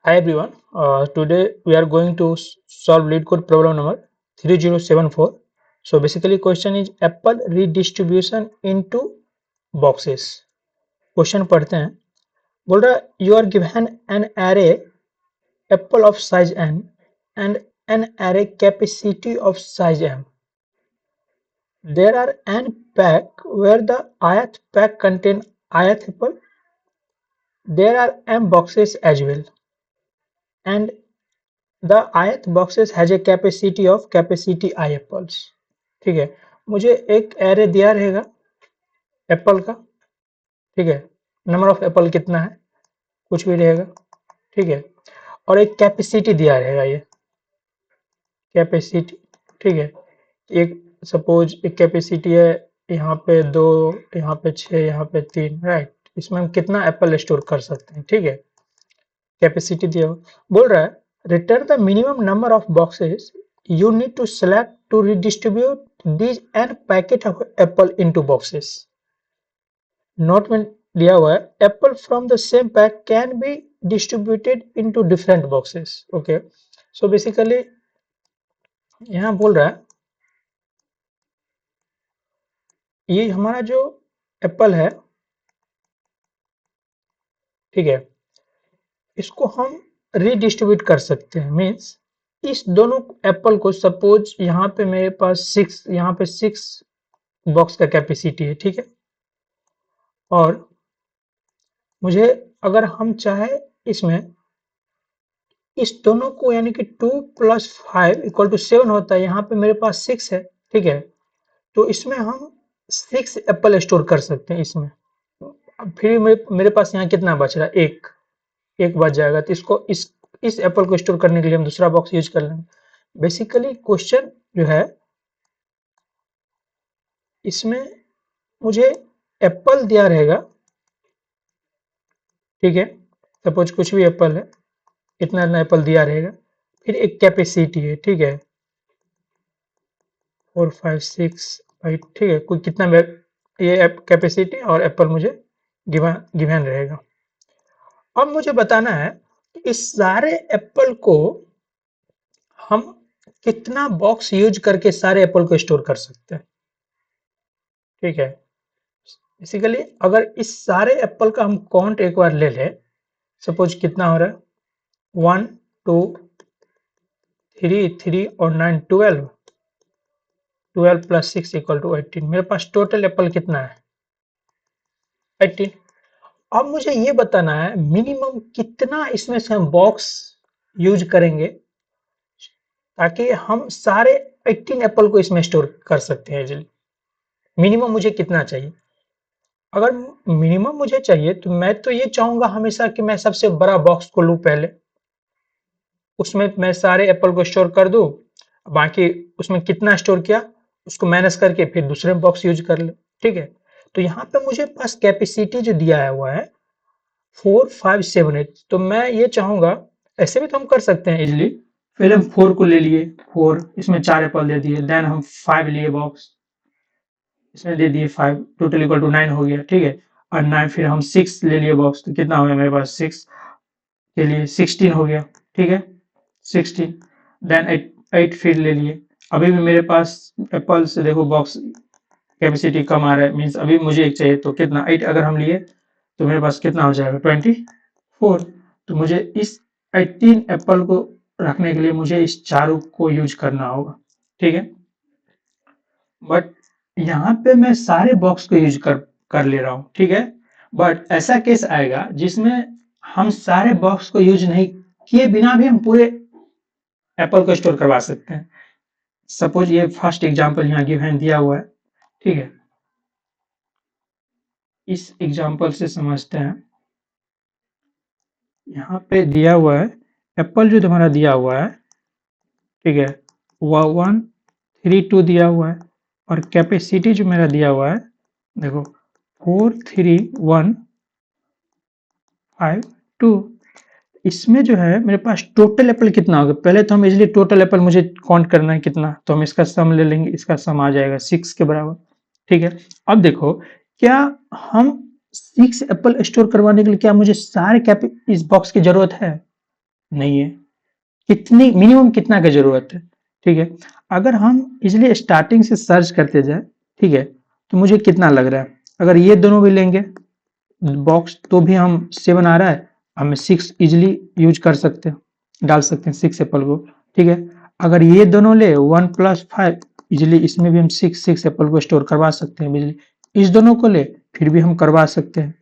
Hi everyone, today we are going to solve lead code problem number 3074. So basically question is apple redistribution into boxes. Question पढ़ते हैं. बोल रहा you are given an array apple of size n and an array capacity of size m. There are n pack where the ith pack contain ith apple. There are m boxes as well and the ith boxes has a capacity of capacity I apples. ठीक है, मुझे एक array दिया रहेगा Apple का. ठीक है, number of Apple कितना है कुछ भी रहेगा. ठीक है, और एक कैपेसिटी दिया रहेगा ये कैपेसिटी. ठीक है, एक सपोज एक कैपेसिटी है यहाँ पे 2, यहाँ पे 6, यहाँ पे 3, राइट. इसमें हम कितना एप्पल स्टोर कर सकते हैं. ठीक है, कैपेसिटी दिया बोल रहा है return the minimum number of boxes you need to select to redistribute these n packet of apple into boxes. Note में दिया हुआ है Apple from the same pack can be distributed into different boxes. Okay, so basically यहाँ बोल रहा है ये हमारा जो एप्पल है, ठीक है, इसको हम रीडिस्ट्रीब्यूट कर सकते हैं. मीन्स इस दोनों एप्पल को सपोज यहाँ पे मेरे पास 6, यहाँ पे 6 बॉक्स का कैपेसिटी है. ठीक है, और मुझे अगर हम चाहे इसमें इस दोनों को यानी कि 2 + 5 = 7 होता है. यहाँ पे मेरे पास 6 है. ठीक है, तो इसमें हम 6 एप्पल स्टोर कर सकते हैं इसमें. फिर मेरे पास यहाँ कितना बच रहा है, एक बच जाएगा. तो इसको इस एप्पल को स्टोर करने के लिए हम दूसरा बॉक्स यूज कर लेंगे. बेसिकली क्वेश्चन जो है इसमें मुझे एप्पल दिया रहेगा. ठीक है, सपोज कुछ भी एप्पल है, इतना एप्पल दिया रहेगा. फिर एक कैपेसिटी है. ठीक है, 4, 5, 6, 8. ठीक है, कोई कितना ये कैपेसिटी और एप्पल मुझे गिवन रहेगा. अब मुझे बताना है इस सारे एप्पल को हम कितना बॉक्स यूज करके सारे एप्पल को स्टोर कर सकते हैं. ठीक है, बेसिकली अगर इस सारे एप्पल का हम काउंट एक बार ले लें, सपोज कितना हो रहा है 1, 2, 3 और 9 12 + 6 = 18. मेरे पास टोटल एप्पल कितना है 18. अब मुझे ये बताना है मिनिमम कितना इसमें से हम बॉक्स यूज करेंगे ताकि हम सारे 18 एप्पल को इसमें स्टोर कर सकते हैं इजीली. मिनिमम मुझे कितना चाहिए. अगर मिनिमम मुझे चाहिए तो मैं तो ये चाहूंगा हमेशा कि मैं सबसे बड़ा बॉक्स को लूं पहले, उसमें मैं सारे एप्पल को स्टोर कर दूं, बाकी उसमें कितना स्टोर किया उसको मैनेज करके फिर दूसरे बॉक्स यूज कर ले. ठीक है, तो यहाँ पे मुझे पास कैपेसिटी जो दिया है हुआ है 4, 5, 7, 8. तो मैं ये चाहूंगा, ऐसे भी तो हम कर सकते हैं इजिली. फिर हम 4 को ले लिए, 4 इसमें 4 एप्पल दे दिए. देन हम 5 लिए बॉक्स, इसमें दे दिए 5, टोटल इक्वल टू 9 हो गया. ठीक है, और 9 फिर हम 6 ले लिए बॉक्स, तो कितना हो गया मेरे पास 6 के लिए 16 हो गया. ठीक है, 16. देन 8 फिर ले लिए. अभी भी मेरे पास एप्पल से देखो बॉक्स कैपेसिटी कम आ रहा है. मीन्स अभी मुझे एक चाहिए, तो कितना 8 अगर हम लिए तो मेरे पास कितना हो जाएगा 24. तो मुझे इस 18 एप्पल को रखने के लिए मुझे इस चारों को यूज करना होगा. ठीक है, बट यहाँ पे मैं सारे बॉक्स को यूज कर ले रहा हूँ. ठीक है, बट ऐसा केस आएगा जिसमें हम सारे बॉक्स को यूज नहीं किए बिना भी हम पूरे एप्पल को स्टोर करवा सकते हैं. सपोज ये फर्स्ट एग्जांपल यहाँ गिवन दिया हुआ है. ठीक है, इस एग्जांपल से समझते हैं. यहाँ पे दिया हुआ है एप्पल जो तुम्हारा दिया हुआ है, ठीक है, 1, 3, 2 दिया हुआ है. और कैपेसिटी जो मेरा दिया हुआ है देखो 4, 3, 1, 5, 2. इसमें जो है मेरे पास टोटल एप्पल कितना होगा. पहले तो हम इजिली टोटल एप्पल मुझे काउंट करना है कितना, तो हम इसका सम ले लेंगे. इसका सम आ जाएगा 6 के बराबर. ठीक है, अब देखो क्या हम 6 एप्पल स्टोर करवाने के लिए क्या मुझे सारे इस बॉक्स की जरूरत है. नहीं है। कितनी मिनिमम कितना की जरूरत है, ठीक है। अगर हम इसलिए स्टार्टिंग से सर्च करते जाए, ठीक है, तो मुझे कितना लग रहा है, अगर ये दोनों भी लेंगे बॉक्स तो भी हम 7 आ रहा है, हम 6 इजिली यूज कर सकते हैं, डाल सकते हैं 6 एप्पल को, ठीक है। अगर ये दोनों ले 1 + 5 इजिली इसमें भी हम 6 एप्पल को स्टोर करवा सकते हैं बिजली, इस दोनों को ले फिर भी हम करवा सकते हैं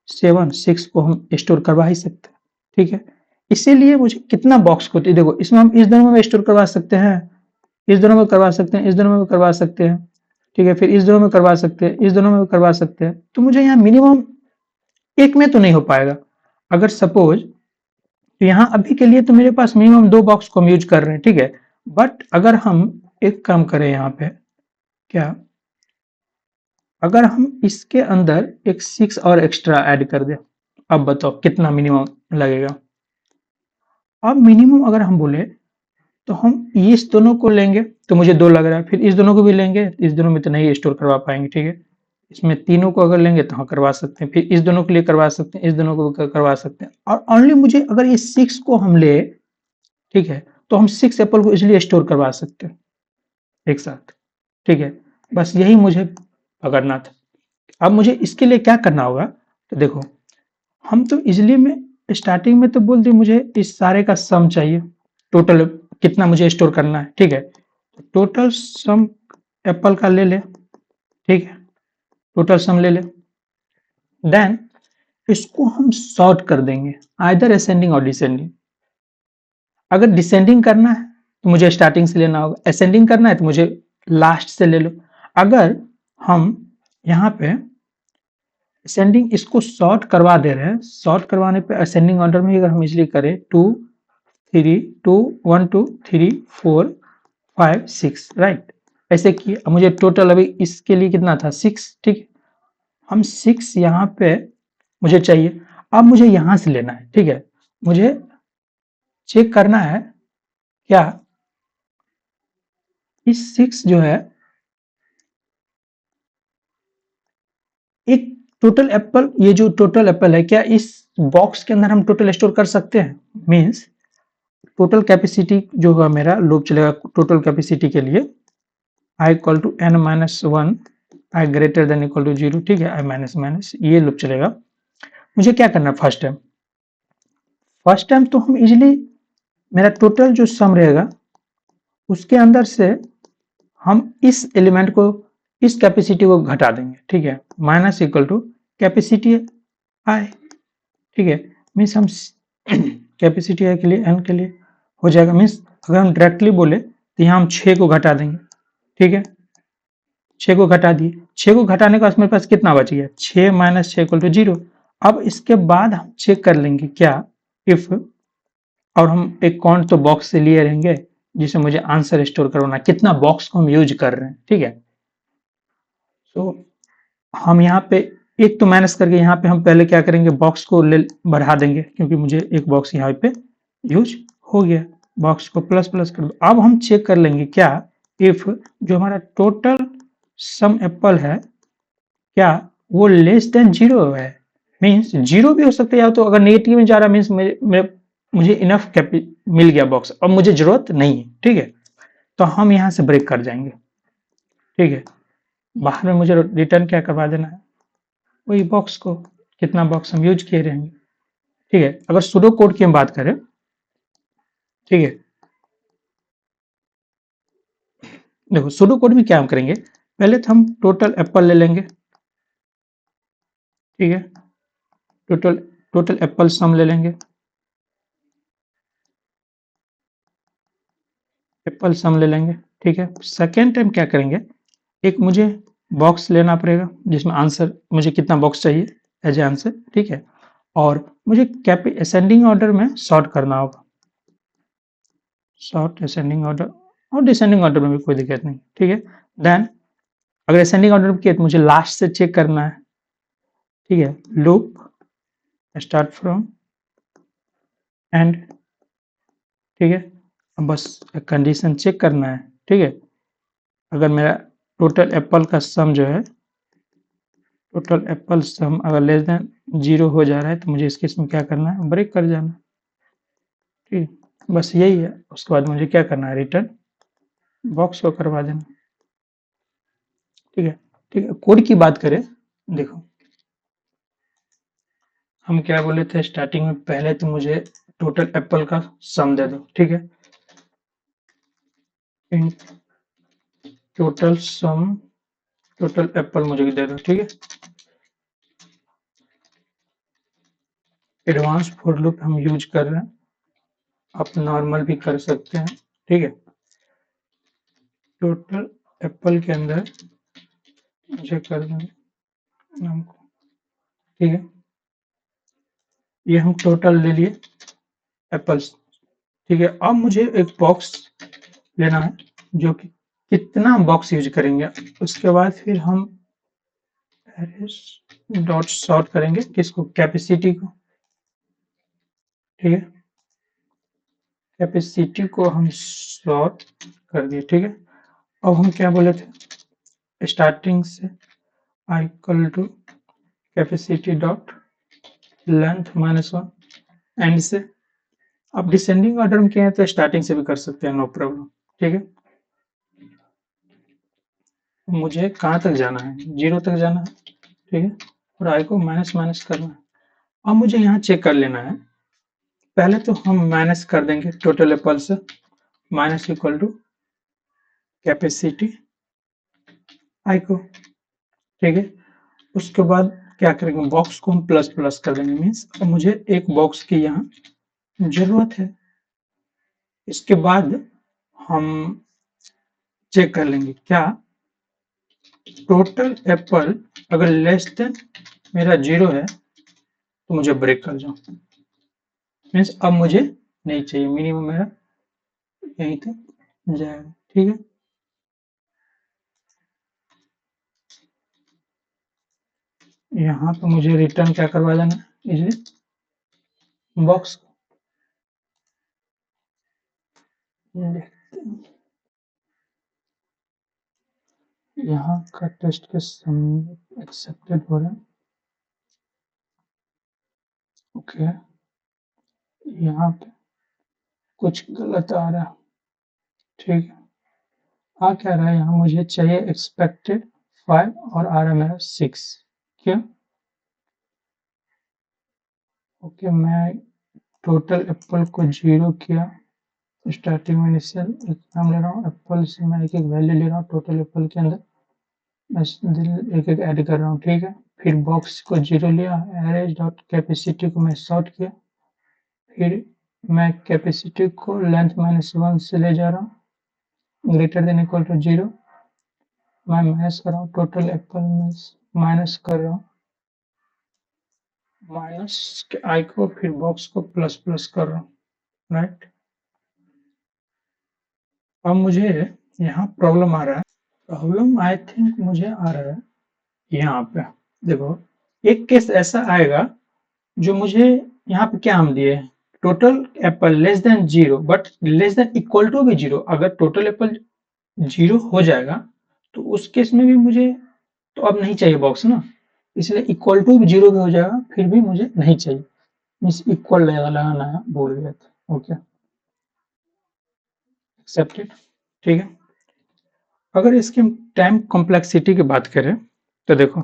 6 को हम स्टोर करवा ही सकते हैं, ठीक है। इसीलिए मुझे कितना बॉक्स को, देखो इसमें हम इस दोनों में स्टोर करवा सकते हैं, इस दोनों में करवा सकते हैं, इस दोनों में करवा सकते हैं, ठीक है, फिर इस दोनों में करवा सकते हैं, इस दोनों में करवा सकते हैं, तो मुझे यहाँ मिनिमम एक में तो नहीं हो पाएगा। अगर सपोज तो यहाँ अभी के लिए तो मेरे पास मिनिमम 2 बॉक्स को हम यूज कर रहे हैं, ठीक है। बट अगर हम एक काम करें यहाँ पे, क्या अगर हम इसके अंदर एक 6 और एक्स्ट्रा ऐड कर दें, अब बताओ कितना मिनिमम लगेगा। अब मिनिमम अगर हम बोले तो हम इस दोनों को लेंगे तो मुझे 2 लग रहा है, फिर इस दोनों को भी लेंगे, इस दोनों में तो नहीं स्टोर करवा पाएंगे, ठीक है। इसमें तीनों को अगर लेंगे तो हाँ करवा सकते हैं, फिर इस दोनों के लिए करवा सकते हैं, इस दोनों को भी करवा सकते हैं, और ओनली मुझे अगर ये 6 को हम ले, ठीक है, तो हम 6 एप्पल को इसलिए स्टोर करवा सकते हैं एक साथ, ठीक है। बस यही मुझे पकड़ना था। अब मुझे इसके लिए क्या करना होगा, तो देखो हम तो इजिली में स्टार्टिंग में तो बोल दिए मुझे इस सारे का सम चाहिए, टोटल कितना मुझे स्टोर करना है, ठीक है। टोटल सम एप्पल का ले ले, ठीक है, टोटल सम ले ले, देन इसको हम सॉर्ट कर देंगे आइदर असेंडिंग और डिसेंडिंग। अगर डिसेंडिंग करना है तो मुझे स्टार्टिंग से लेना होगा, असेंडिंग करना है तो मुझे लास्ट से ले लो। अगर हम यहाँ पे असेंडिंग इसको सॉर्ट करवा दे रहे हैं, सॉर्ट करवाने पे असेंडिंग ऑर्डर में अगर हम इजिली करें 2 3 2 1 2 3 4 5 6, राइट, ऐसे किए। अब मुझे टोटल अभी इसके लिए कितना था 6, ठीक, हम 6 यहाँ पे मुझे चाहिए। अब मुझे यहाँ से लेना है, ठीक है, मुझे चेक करना है क्या इस 6 जो है एक टोटल एप्पल, ये जो टोटल एप्पल है क्या इस बॉक्स के अंदर हम टोटल स्टोर कर सकते हैं, मीन्स टोटल कैपेसिटी जो है मेरा लूप चलेगा टोटल कैपेसिटी के लिए i equal to n minus 1 i greater than equal to 0, ठीक है, i माइनस माइनस ये लूप चलेगा। मुझे क्या करना है फर्स्ट टाइम तो हम इजिली मेरा टोटल जो सम रहेगा उसके अंदर से हम इस एलिमेंट को इस कैपेसिटी को घटा देंगे, ठीक है, minus equal to capacity I, ठीक है, मीन्स हम कैपेसिटी आई के लिए एन के लिए हो जाएगा, मीन्स अगर हम डायरेक्टली बोले तो यहाँ हम 6 को घटा देंगे, ठीक है, 6 को घटा दिए, 6 को घटाने के बाद मेरे पास कितना बच गया 6 माइनस 6 इक्वल टू 0। अब इसके बाद हम चेक कर लेंगे क्या इफ, और हम एक काउंट तो बॉक्स से लिए रहेंगे जिसमें मुझे आंसर स्टोर करवाना कितना बॉक्स को हम यूज कर रहे हैं, ठीक है। तो हम यहाँ पे एक तो माइनस करके यहाँ पे हम पहले क्या करेंगे बॉक्स को ले बढ़ा देंगे क्योंकि मुझे एक बॉक्स यहाँ पे यूज हो गया, बॉक्स को प्लस प्लस कर दो। अब हम चेक कर लेंगे क्या इफ जो हमारा टोटल सम एप्पल है क्या वो लेस देन 0 है, मीन्स 0 भी हो सकता है, या तो अगर नेगेटिव में जा रहा है मीन्स मुझे इनफ मिल गया बॉक्स, अब मुझे जरूरत नहीं है, ठीक है, तो हम यहाँ से ब्रेक कर जाएंगे, ठीक है। बाहर में मुझे रिटर्न क्या करवा देना है वही बॉक्स को, कितना बॉक्स हम यूज किए रहेंगे, ठीक है। अगर सुडो कोड की हम बात करें, ठीक है, देखो सुडो कोड में क्या हम करेंगे पहले तो हम टोटल एप्पल ले लेंगे, ठीक है, टोटल टोटल एप्पल सम ले लेंगे, एप्पल सम ले लेंगे, ठीक है। सेकेंड टाइम क्या करेंगे एक मुझे बॉक्स लेना पड़ेगा जिसमें आंसर मुझे कितना बॉक्स चाहिए एज ए आंसर, ठीक है, और मुझे असेंडिंग ऑर्डर में सॉर्ट करना होगा, सॉर्ट असेंडिंग ऑर्डर और डिसेंडिंग ऑर्डर में भी कोई दिक्कत नहीं, ठीक है। देन अगर असेंडिंग ऑर्डर किया तो मुझे लास्ट से चेक करना है, ठीक है, लूप स्टार्ट फ्रॉम एंड, ठीक है, अब बस कंडीशन चेक करना है, ठीक है। अगर मेरा टोटल एप्पल का सम जो है टोटल एप्पल सम अगर लेस देन 0 हो जा रहा है तो मुझे इस केस में क्या करना है ब्रेक कर जाना, ठीक, बस यही है। उसके बाद मुझे क्या करना है, रिटर्न बॉक्स को करवा देना। ठीक है, ठीक है। कोड की बात करें, देखो हम क्या बोले थे स्टार्टिंग में, पहले तो मुझे टोटल एप्पल का सम दे दो। ठीक है, in total sum, total Apple मुझे दे दो। ठीक है, एडवांस फॉर लूप हम यूज कर रहे हैं, आप नॉर्मल भी कर सकते हैं। ठीक है, टोटल एप्पल के अंदर मुझे कर देंगे हमको। ठीक है, ये हम टोटल ले लिए एप्पल्स। ठीक है, अब मुझे एक बॉक्स लेना है जो कि कितना बॉक्स यूज करेंगे, उसके बाद फिर हम डॉट सॉर्ट करेंगे किसको, कैपेसिटी को। ठीक है, कैपेसिटी को हम सॉर्ट कर दिए। ठीक है, अब हम क्या बोले थे स्टार्टिंग से i equal to capacity dot length -1, and से। अब डिसेंडिंग ऑर्डर में किया है तो स्टार्टिंग से भी कर सकते हैं, नो प्रॉब्लम। ठीक है, मुझे कहाँ तक जाना है, 0 तक जाना है। ठीक है, और आई को माइनस माइनस करना है। अब मुझे यहाँ चेक कर लेना है, पहले तो हम माइनस कर देंगे टोटल एप्पल से, minus equal to capacity I को। ठीक है, उसके बाद क्या करेंगे, बॉक्स को हम प्लस प्लस कर देंगे, मीन्स अब मुझे एक बॉक्स की यहाँ जरूरत है। इसके बाद हम चेक कर लेंगे क्या टोटल एप्पल अगर लेस देन मेरा 0 है तो मुझे ब्रेक कर जाओ, मीन्स अब मुझे नहीं चाहिए, मिनिमम मेरा यहीं तक जाएगा। ठीक है, यहाँ पे मुझे रिटर्न क्या करवा देना है, इजिली बॉक्स। देखते हैं यहाँ का टेस्ट के सबमिट एक्सेप्टेड हो रहा है। ओके, यहाँ पे कुछ गलत आ रहा है। ठीक है, आ क्या रहा है, यहाँ मुझे चाहिए एक्सपेक्टेड 5 और आ रहा है मेरा 6। क्यों? ओके, मैं टोटल एप्पल को 0 किया, स्टार्टिंग में इनिशियल एक नाम ले रहा हूँ, एप्पल से मैं एक एक वैल्यू ले रहा हूँ टोटल एप्पल के अंदर, मैं एक एक ऐड कर रहा हूँ। ठीक है, फिर बॉक्स को 0 लिया, एरेज डॉट कैपेसिटी को मैं सॉर्ट किया, फिर मैं कैपेसिटी को लेंथ -1 से ले जा रहा हूँ, ग्रेटर देन इक्वल टू 0, मैं माइनस कर रहा हूँ टोटल एप्पल में, माइनस कर रहा हूँ माइनस के आई को, फिर बॉक्स को प्लस प्लस कर रहा हूँ। राइट, अब मुझे यहाँ प्रॉब्लम आ रहा है, प्रॉब्लम आई थिंक मुझे आ रहा है यहाँ पे। देखो, एक केस ऐसा आएगा जो मुझे यहाँ पे क्या हम दिए, total apple less than 0 but less than equal to भी 0। अगर टोटल एप्पल 0 हो जाएगा तो उस केस में भी मुझे तो अब नहीं चाहिए बॉक्स ना, इसलिए इक्वल टू 0 भी हो जाएगा फिर भी मुझे नहीं चाहिए, मीन्स इक्वल लगाना है, भूल गया था। Okay, accepted. ठीक है, अगर इसकी टाइम कॉम्प्लेक्सिटी की बात करें तो देखो,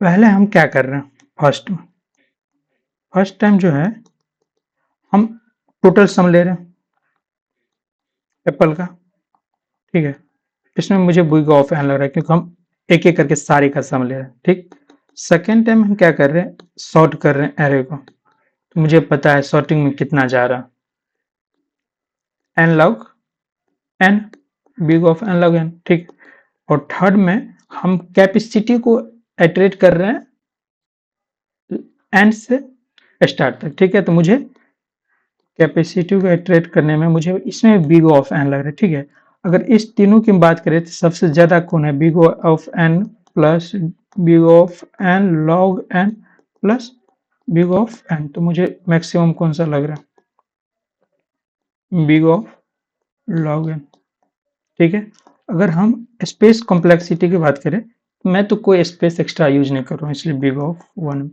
पहले हम क्या कर रहे हैं, फर्स्ट टाइम जो है हम टोटल सम ले रहे हैं एप्पल का। ठीक है, इसमें मुझे बिग ऑफ एन लग रहा है क्योंकि हम एक एक करके सारे का सम ले रहे हैं। ठीक, सेकेंड टाइम हम क्या कर रहे हैं, सॉर्ट कर रहे हैं एरे को, तो मुझे पता है सॉर्टिंग में कितना जा रहा है, n log n, big of n log n. ठीक, और थर्ड में हम कैपेसिटी को इटरेट कर रहे हैं एंड से स्टार्ट तक। ठीक है, तो मुझे कैपेसिटी को इटरेट करने में मुझे इसमें बिग ऑफ एन लग रहा है। ठीक है, अगर इस तीनों की बात करें तो सबसे ज्यादा कौन है, big of n plus big of n log n plus big of n, तो मुझे मैक्सिमम कौन सा लग रहा है, बिग ऑफ लॉग एन। ठीक है, अगर हम स्पेस कॉम्प्लेक्सिटी की बात करें तो मैं तो कोई स्पेस एक्स्ट्रा यूज नहीं कर रहा हूँ, इसलिए बिग ऑफ 1।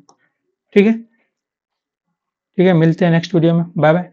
ठीक है, ठीक है, मिलते हैं नेक्स्ट वीडियो में, बाय बाय।